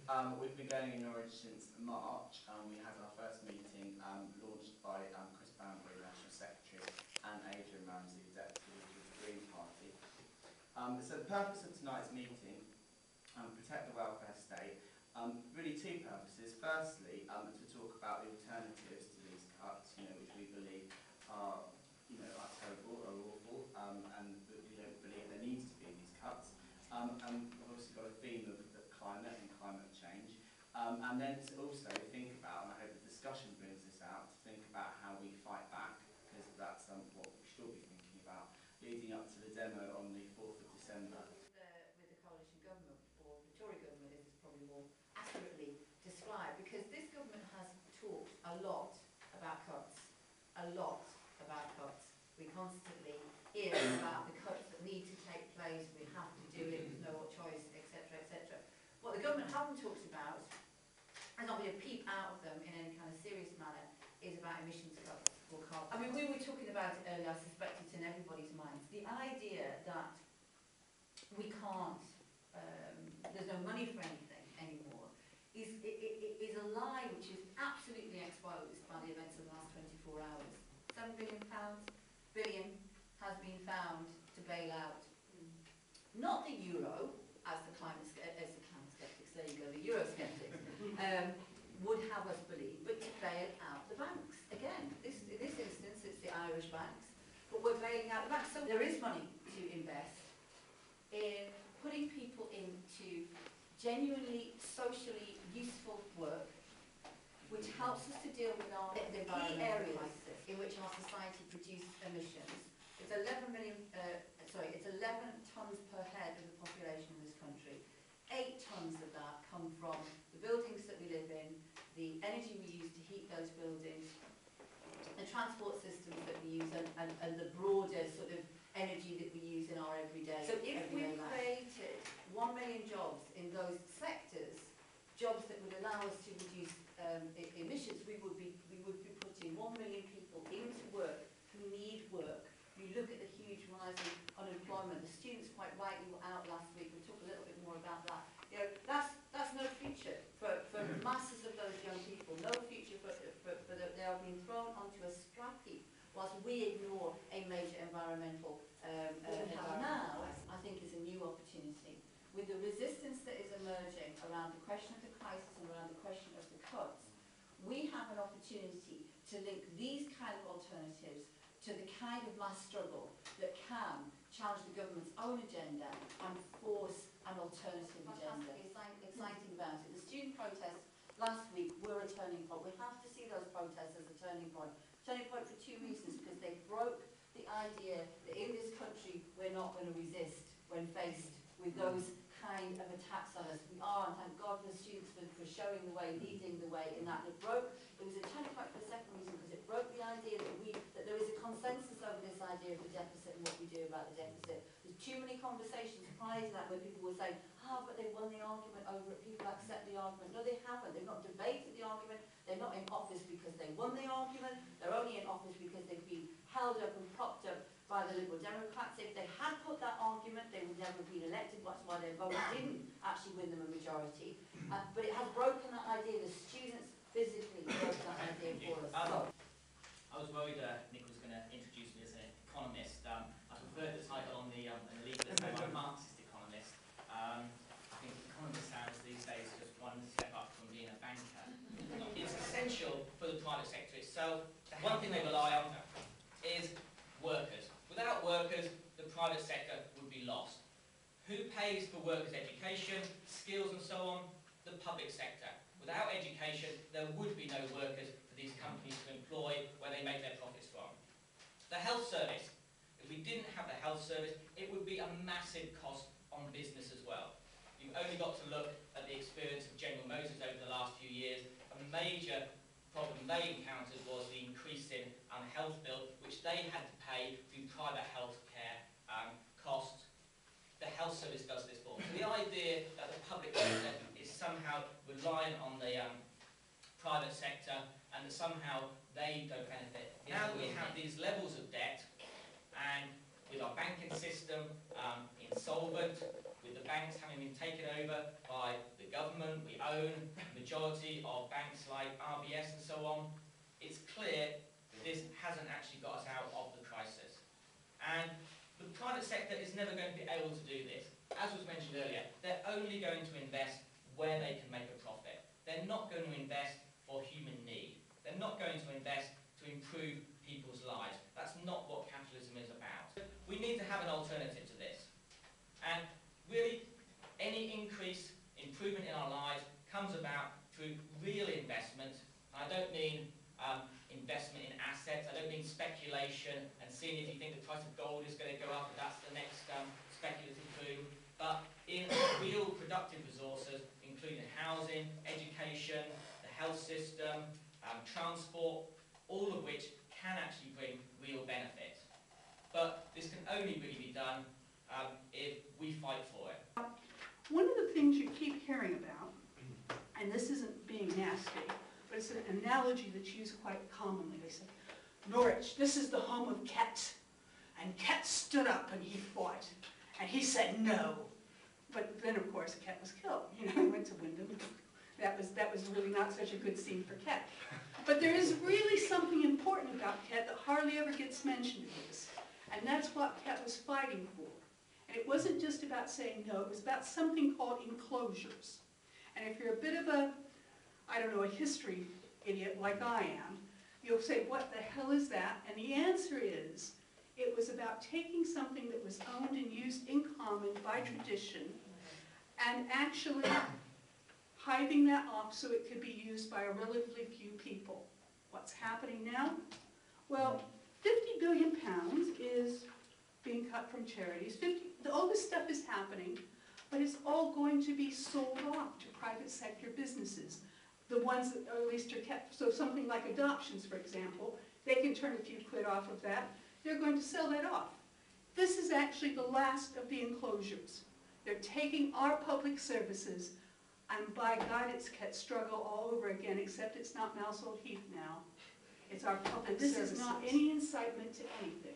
We've been going in Norwich since March. We had our first meeting launched by Chris Banbury, National Secretary, and Adrian Ramsey, Deputy Leader of the Green Party. So the purpose of tonight's meeting, protect the welfare state, really two purposes. Firstly, to talk about the alternatives to these cuts, which we believe are terrible, are awful, and that we don't believe there needs to be these cuts. And we've obviously got a theme of climate and climate change. And then to also think about, and I hope the discussion brings this out, to think about how we fight back, because that's what we should all be thinking about, leading up to the demo on the 4th of December. With the coalition government, or the Tory government, this is probably more accurately described, because this government has talked a lot about cuts, We constantly hear about the cuts that need to take place, we have to do it, there's no choice, etc., etc. What the government haven't talked about, and not really a peep out of them in any kind of serious manner, is about emissions cuts or carbon. I mean, we were talking about it earlier, I suspect it's in everybody's minds. The idea that we can't, there's no money for anything anymore, is a lie which is absolutely exposed by the events of the last 24 hours. £7 billion has been found to bail out, not the euro, as the climate skeptics, there you go, the Eurosceptics, would have us believe, but to bail out the banks. Again, in this instance, it's the Irish banks, but we're bailing out the banks. So there is money to invest in putting people into genuinely socially useful work, which helps us to deal with our the key areas in which our society produces emissions. It's 11 tonnes per head of the population in this country. 8 tonnes of that come from the buildings that we live in, the energy we use to heat those buildings, the transport systems that we use, and the broader sort of energy that we use in our everyday life. So if we created 1 million jobs in those sectors, jobs that would allow us to reduce emissions, we would be putting 1 million people into work who need work. You look at the huge rise in unemployment. The students quite rightly were out last week. We'll talk a little bit more about that. That's no future for masses of those young people. No future for they are being thrown onto a scrap heap whilst we ignore a major environmental now, I think, is a new opportunity. With the resistance that is emerging around the question of the crisis and around the question of the cuts, we have an opportunity to link these kind of alternatives to the kind of mass struggle that can challenge the government's own agenda and force an alternative agenda. Exciting about it. The student protests last week were a turning point. We have to see those protests as a turning point. Turning point for 2 reasons, because they broke the idea that in this country we're not going to resist when faced with those kind of attacks on us. We are, and thank God for the students for showing the way, leading the way in that. It was a turning point for the second reason, because it broke the idea that there is a consensus over this idea of the deficit and what we do about the deficit. There's too many conversations prior to that where people were saying, but they won the argument over it, people accept the argument. No, they haven't. They've not debated the argument. They're not in office because they won the argument. They're only in office because they've been held up and propped up by the Liberal Democrats. If they had put that argument, they would never have been elected. That's why their vote didn't actually win them a majority. But it has broken that idea. The students physically broke that idea for us. I was worried Nick was going to introduce me as an economist. I preferred the title on the leaflet, so I'm a Marxist economist. I think economist sounds these days just one step up from being a banker. It's essential for the private sector itself. The one thing they rely on is workers. Without workers, the private sector would be lost. Who pays for workers' education, skills and so on? The public sector. Without education, there would be no workers for these companies to employ where they make their profits from. The health service. If we didn't have the health service, it would be a massive cost on business as well. You've only got to look at the experience of General Motors over the last few years. A major problem they encountered was the increase in health bill, which they had to pay through private health care costs. The health service does this for them. So the idea that the public sector is somehow reliant on the private sector and that somehow they don't benefit. Now that we have these levels of debt, and with our banking system insolvent, with the banks having been taken over by the government, government, we own the majority of banks like RBS and so on, it's clear that this hasn't actually got us out of the crisis. And the private sector is never going to be able to do this. As was mentioned earlier, they're only going to invest where they can make a profit. They're not going to invest for human need. They're not going to invest to improve people's lives. That's not what capitalism is about. We need to have an alternative to this. And really, any increase, improvement in our lives comes about through real investment. I don't mean investment in assets, I don't mean speculation and seeing if you think the price of gold is going to go up and that's the next speculative boom, but in real productive resources, including housing, education, the health system, transport, all of which can actually bring real benefit. But this can only really be done if we fight for it. One of the things you keep hearing about, and this isn't being nasty, but it's an analogy that's used quite commonly. They say, Norwich, this is the home of Kett. And Kett stood up and he fought. And he said no. But then, of course, Kett was killed. You know, he went to Wyndham. That was really not such a good scene for Kett. But there is really something important about Kett that hardly ever gets mentioned in this. And that's what Kett was fighting for. And it wasn't just about saying no, it was about something called enclosures. And if you're a bit of a, I don't know, a history idiot like I am, you'll say, what the hell is that? And the answer is, it was about taking something that was owned and used in common by tradition and actually hiving that off so it could be used by a relatively few people. What's happening now? Well, £50 billion is being cut from charities. All this stuff is happening, but it's all going to be sold off to private sector businesses. The ones that at least are kept, so something like adoptions, for example, they can turn a few quid off of that. They're going to sell that off. This is actually the last of the enclosures. They're taking our public services, and by God, it's Kett struggle all over again, except it's not Mousehole Heath now. It's our public services. This is not any incitement to anything.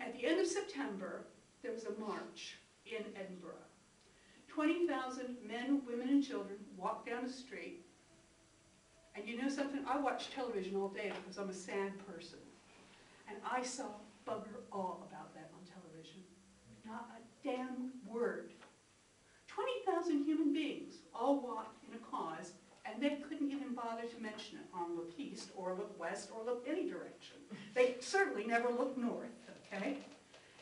At the end of September, there was a march in Edinburgh. 20,000 men, women, and children walked down the street. And you know something? I watch television all day because I'm a sad person. And I saw bugger all about that on television. Not a damn word. 20,000 human beings all walked in a cause, and they couldn't even bother to mention it on look east or look west or look any direction. They certainly never looked north, okay?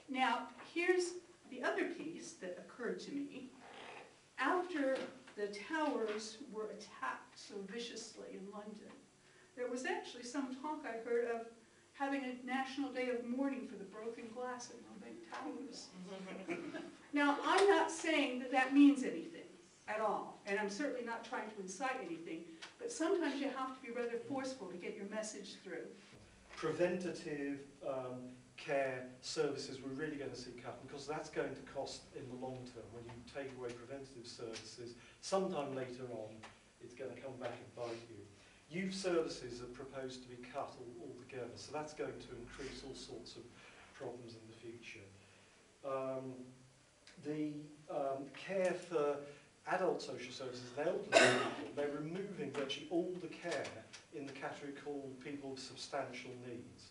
Now, here's the other piece that occurred to me. After the towers were attacked so viciously in London, there was actually some talk I heard of having a national day of mourning for the broken glass in London towers. Now, I'm not saying that that means anything at all, and I'm certainly not trying to incite anything, but sometimes you have to be rather forceful to get your message through. Preventative care services we're really going to see cut, because that's going to cost in the long term. When you take away preventative services, sometime later on it's going to come back and bite you. Youth services are proposed to be cut altogether, so that's going to increase all sorts of problems in the future. Care for adult social services and elderly people, they're removing virtually all the care in the category called people with substantial needs.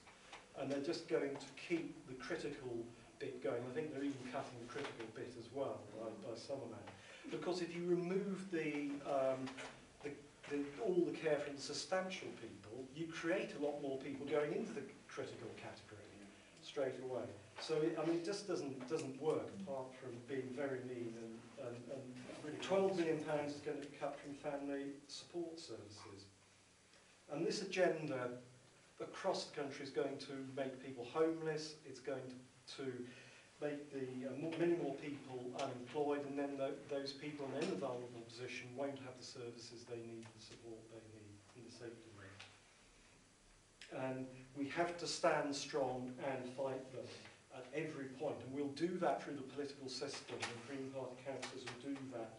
And they're just going to keep the critical bit going. I think they're even cutting the critical bit as well by some amount. Because if you remove all the care from the substantial people, you create a lot more people going into the critical category straight away. So it just doesn't work apart from being very mean and really. £12 million is going to be cut from family support services. And this agenda across the country is going to make people homeless, it's going to make many more people unemployed, and then those people in a vulnerable position won't have the services they need, the support they need in the safety net. And we have to stand strong and fight them at every point, and we'll do that through the political system, and Green Party councillors will do that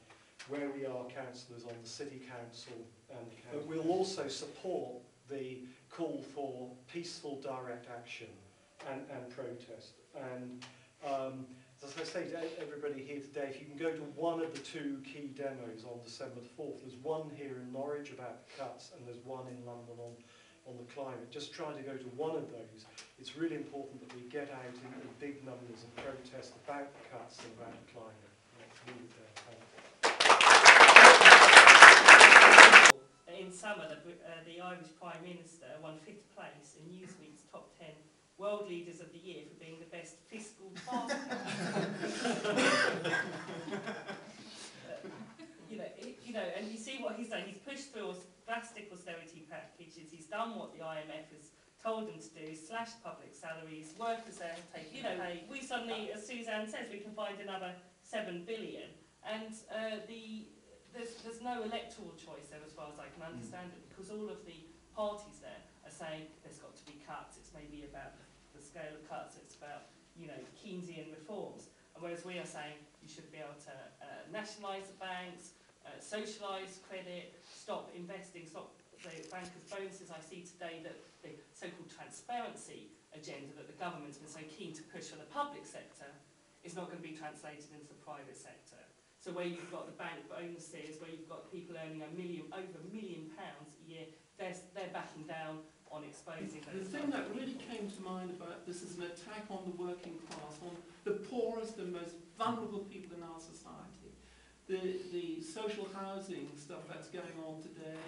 where we are councillors on the City Council and the council. But we'll also support the call for peaceful direct action and protest. And As I say to everybody here today, if you can go to one of the 2 key demos on December the 4th, there's one here in Norwich about cuts and there's one in London on the climate. Just try to go to one of those. It's really important that we get out in big numbers and protest about the cuts and about the climate. Let's leave it there. In summer, the Irish Prime Minister won 5th place in Newsweek's top 10 World Leaders of the Year for being the best fiscal task. And you see what he's done. He's pushed through drastic austerity packages. He's done what the IMF has told them to do, slashed public salaries, workers there have taken pay. We suddenly, as Suzanne says, we can find another 7 billion. And there's no electoral choice there as far as I can understand it, because all of the parties there are saying there's got to be cuts. It's maybe about the scale of cuts, it's about, Keynesian reforms. And whereas we are saying you should be able to nationalise the banks, socialise credit, stop investing, stop the bankers' bonuses. I see today that the so-called transparency agenda that the government's been so keen to push on the public sector is not going to be translated into the private sector. So where you've got the bank bonuses, where you've got people earning over £1 million a year, they're backing down on exposing those. The thing that really came to mind about this is an attack on the working class, on the poorest and most vulnerable people in our society. The social housing stuff that's going on today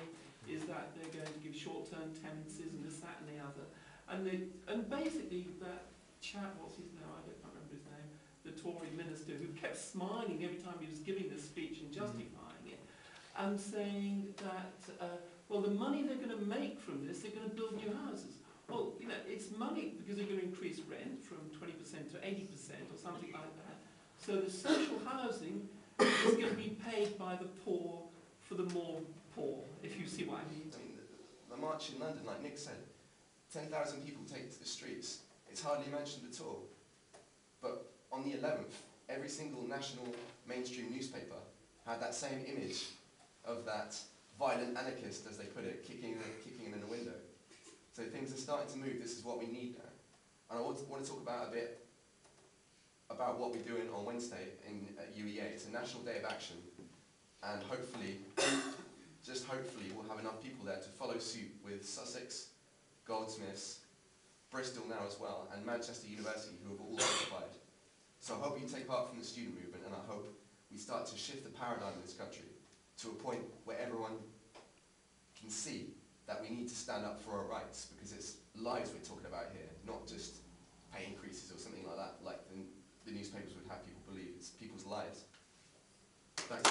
is that they're going to give short-term tenancies and this, that and the other. And basically that chap, what's his name, I can't remember his name, the Tory minister, who kept smiling every time he was giving this speech and justifying it, and saying that, well, the money they're going to make from this, they're going to build new houses. Well, it's money because they're going to increase rent from 20% to 80% or something like that. So the social housing is going to be paid by the poor for the more poor, if you see what I mean. I mean, the march in London, like Nick said, 10,000 people take to the streets. It's hardly mentioned at all. But on the 11th, every single national mainstream newspaper had that same image of that violent anarchist, as they put it, kicking in the window. So things are starting to move. This is what we need now. And I want to talk about a bit about what we're doing on Wednesday at UEA. It's a national day of action, and hopefully, just hopefully, we'll have enough people there to follow suit with Sussex, Goldsmiths, Bristol now as well, and Manchester University, who have all occupied. So I hope you take part from the student movement, and I hope we start to shift the paradigm in this country to a point where everyone can see that we need to stand up for our rights, because it's lives we're talking about here, not just pay increases or something like that, like the newspapers would have people believe. It's people's lives. Thanks.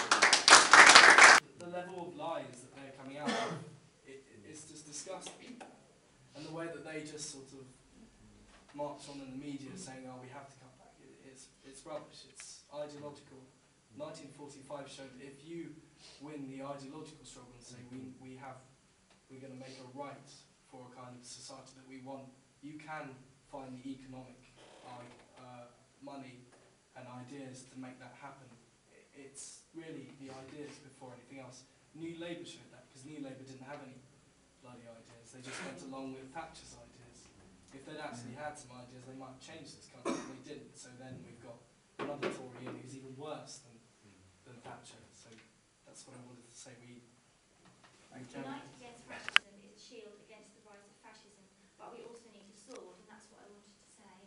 The level of lies that they're coming out of, it's just disgusting. And the way that they just sort of march on in the media saying, oh, we have to cut back, it's rubbish, it's ideological. 1945 showed that if you win the ideological struggle and say we're going to make a right for a kind of society that we want, you can find the economic money and ideas to make that happen. It's really the ideas before anything else. New Labour showed that, because New Labour didn't have any bloody ideas. They just went along with Thatcher's ideas. If they'd actually had some ideas, they might have changed this country, but they didn't. So then we've got another Tory in who's even worse than Thatcher. So that's what I wanted to say. United against fascism is a shield against the rise of fascism, but we also need a sword, and that's what I wanted to say.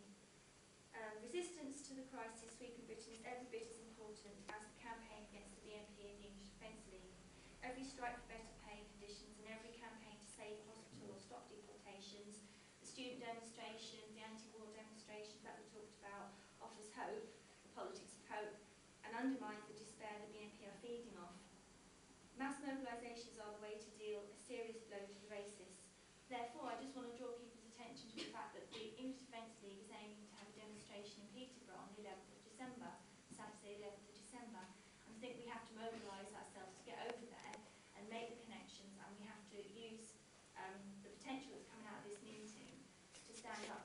Resistance to the crisis sweeping Britain is every bit as important as the campaign against the BNP and the English Defence League. Every strike for better pay conditions and every campaign to save a hospital or stop deportations, the student demonstrations, the anti-war demonstrations that we talked about, offers hope, the politics of hope, and undermines the despair the BNP are feeding off. Mass mobilisations are the way to deal a serious blow to the racists. Therefore, I just want to draw people's attention to the fact that the English Defence League is aiming to have a demonstration in Peterborough on the 11th of December, Saturday 11th of December. And I think we have to mobilise ourselves to get over there and make the connections, and we have to use the potential that's coming out of this meeting to stand up